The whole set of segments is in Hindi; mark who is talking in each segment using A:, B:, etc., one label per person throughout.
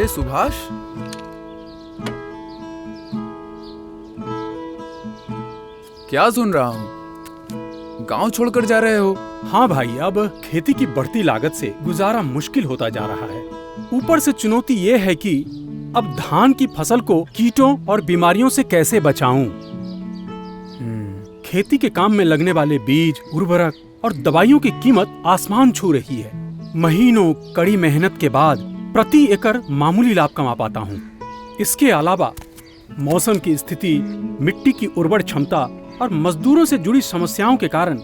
A: अरे सुभाष, क्या सुन रहा हूँ? गांव छोड़कर जा रहे हो?
B: हाँ भाई, अब खेती की बढ़ती लागत से गुजारा मुश्किल होता जा रहा है। ऊपर से चुनौती ये है कि अब धान की फसल को कीटों और बीमारियों से कैसे बचाऊं? खेती के काम में लगने वाले बीज, उर्वरक और दवाइयों की कीमत आसमान छू रही है। महीनों कड़ी मेहनत के बाद प्रति एकड़ मामूली लाभ कमा पाता हूँ। इसके अलावा मौसम की स्थिति, मिट्टी की उर्वर क्षमता और मजदूरों से जुड़ी समस्याओं के कारण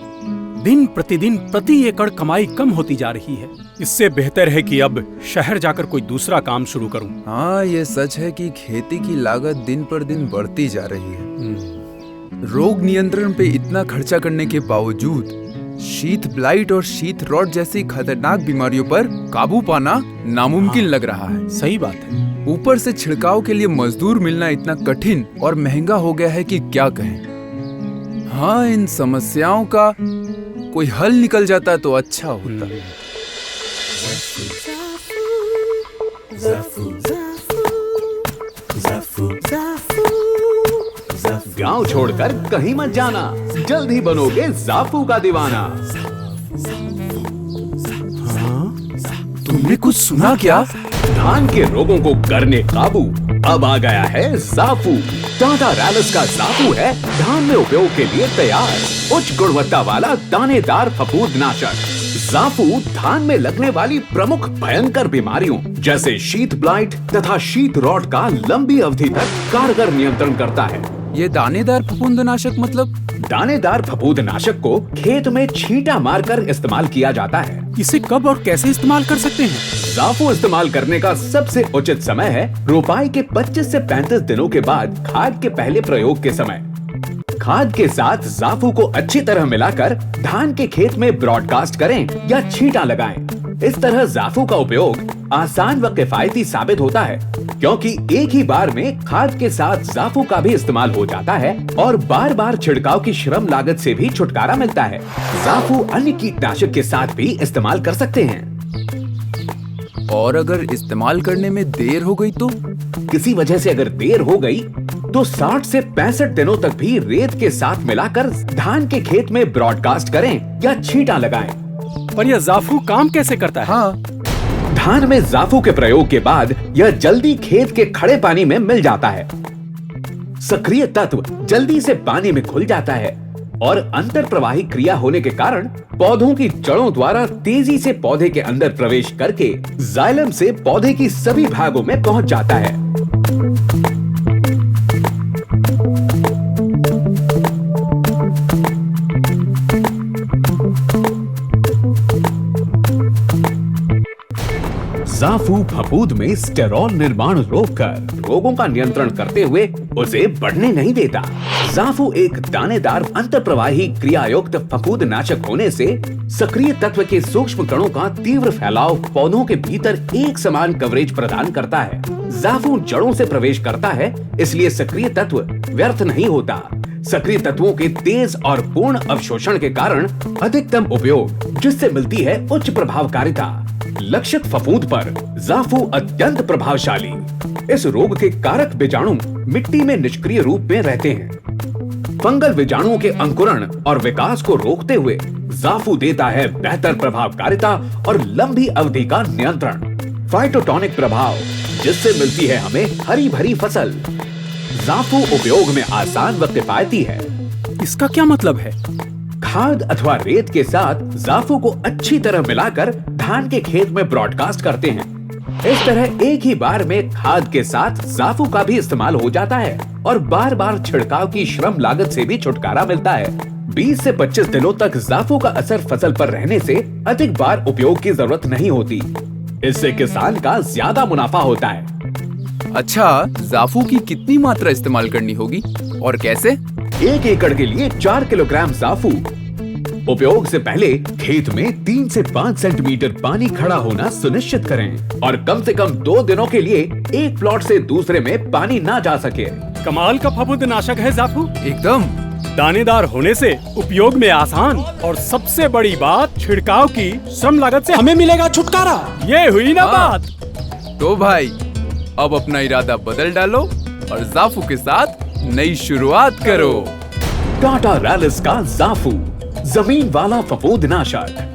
B: दिन प्रतिदिन प्रति एकड़ कमाई कम होती जा रही है। इससे बेहतर है कि अब शहर जाकर कोई दूसरा काम शुरू करूं।
A: हाँ, ये सच है कि खेती की लागत दिन पर दिन बढ़ती जा रही है। रोग नियंत्रण पे इतना खर्चा करने के बावजूद शीत ब्लाइट और शीत रॉट जैसी खतरनाक बीमारियों पर काबू पाना नामुमकिन लग रहा है।
B: सही बात है।
A: ऊपर से छिड़काव के लिए मजदूर मिलना इतना कठिन और महंगा हो गया है कि क्या कहें। हाँ, इन समस्याओं का कोई हल निकल जाता तो अच्छा होता।
C: गांव छोड़कर कहीं मत जाना, जल्द ही बनोगे जाफू का दीवाना।
A: तुमने कुछ सुना क्या?
C: धान के रोगों को करने काबू अब आ गया है जाफू। टाटा रैलिस का जाफू है धान में उपयोग के लिए तैयार, उच्च गुणवत्ता वाला दानेदार फफूंदनाशक। जाफू धान में लगने वाली प्रमुख भयंकर बीमारियों जैसे शीत ब्लाइट तथा शीत रॉट का लंबी अवधि तक कारगर नियंत्रण करता है।
A: ये दानेदार फफूंदनाशक मतलब?
C: दानेदार फफूंदनाशक को खेत में छींटा मारकर इस्तेमाल किया जाता है।
B: इसे कब और कैसे इस्तेमाल कर सकते हैं?
C: जाफू इस्तेमाल करने का सबसे उचित समय है रोपाई के 25 से 35 दिनों के बाद खाद के पहले प्रयोग के समय। खाद के साथ जाफू को अच्छी तरह मिलाकर धान के खेत में ब्रॉडकास्ट करें या छींटा लगाएं। इस तरह जाफू का उपयोग आसान व किफायती साबित होता है, क्योंकि एक ही बार में खाद के साथ जाफू का भी इस्तेमाल हो जाता है और बार बार छिड़काव की श्रम लागत से भी छुटकारा मिलता है। जाफू अन्य कीटनाशक के साथ भी इस्तेमाल कर सकते हैं।
A: और अगर इस्तेमाल करने में देर हो गई तो?
C: किसी वजह से अगर देर हो गई तो 60 से 65 दिनों तक भी रेत के साथ मिलाकर धान के खेत में ब्रॉडकास्ट करें या छींटा लगाएं।
B: पर यह जाफू काम कैसे करता है?
A: हाँ,
C: धान में जाफू के प्रयोग के बाद यह जल्दी खेत के खड़े पानी में मिल जाता है। सक्रिय तत्व जल्दी से पानी में घुल जाता है और अंतर प्रवाही क्रिया होने के कारण पौधों की जड़ों द्वारा तेजी से पौधे के अंदर प्रवेश करके जाइलम से पौधे की सभी भागों में पहुंच जाता है। जाफू फफूद में स्टेरॉल निर्माण रोककर रोगों का नियंत्रण करते हुए उसे बढ़ने नहीं देता। जाफू एक दानेदार अंतःप्रवाही क्रियायुक्त फफूंदनाशक होने से सक्रिय तत्व के सूक्ष्म कणों का तीव्र फैलाव पौधों के भीतर एक समान कवरेज प्रदान करता है। जाफू जड़ों से प्रवेश करता है, इसलिए सक्रिय तत्व व्यर्थ नहीं होता। सक्रिय तत्वों के तेज और पूर्ण अवशोषण के कारण अधिकतम उपयोग, जिससे मिलती है उच्च प्रभावकारिता। लक्षित फफूंद पर जाफू अत्यंत प्रभावशाली। इस रोग के कारक बीजाणु मिट्टी में निष्क्रिय रूप में रहते हैं। फंगल बीजाणुओं के अंकुरण और विकास को रोकते हुए जाफू देता है बेहतर प्रभावकारिता और लंबी अवधि का नियंत्रण। फाइटोटॉनिक प्रभाव, जिससे मिलती है हमें हरी भरी फसल। जाफू उपयोग में आसान व किफायती है।
B: इसका क्या मतलब है?
C: खाद अथवा रेत के साथ जाफू को अच्छी तरह मिलाकर धान के खेत में ब्रॉडकास्ट करते हैं। इस तरह एक ही बार में खाद के साथ जाफू का भी इस्तेमाल हो जाता है और बार बार छिड़काव की श्रम लागत से भी छुटकारा मिलता है। 20 से 25 दिनों तक जाफू का असर फसल पर रहने से अधिक बार उपयोग की जरूरत नहीं होती। इससे किसान का ज्यादा मुनाफा होता है।
A: अच्छा, जाफू की कितनी मात्रा इस्तेमाल करनी होगी और कैसे?
C: 1 एकड़ के लिए 4 किलोग्राम जाफू। उपयोग से पहले खेत में 3 से 5 सेंटीमीटर पानी खड़ा होना सुनिश्चित करें और कम से कम 2 दिनों के लिए एक प्लॉट से दूसरे में पानी ना जा सके।
B: कमाल का फफूंदनाशक है जाफू।
A: एकदम
B: दानेदार होने से उपयोग में आसान और सबसे बड़ी बात छिड़काव की श्रम लागत से हमें मिलेगा छुटकारा। ये हुई ना बात।
A: तो भाई, अब अपना इरादा बदल डालो और जाफू के साथ नई शुरुआत करो।
C: टाटा रैलिस का जाफू, जमीन वाला फफूंदनाशक।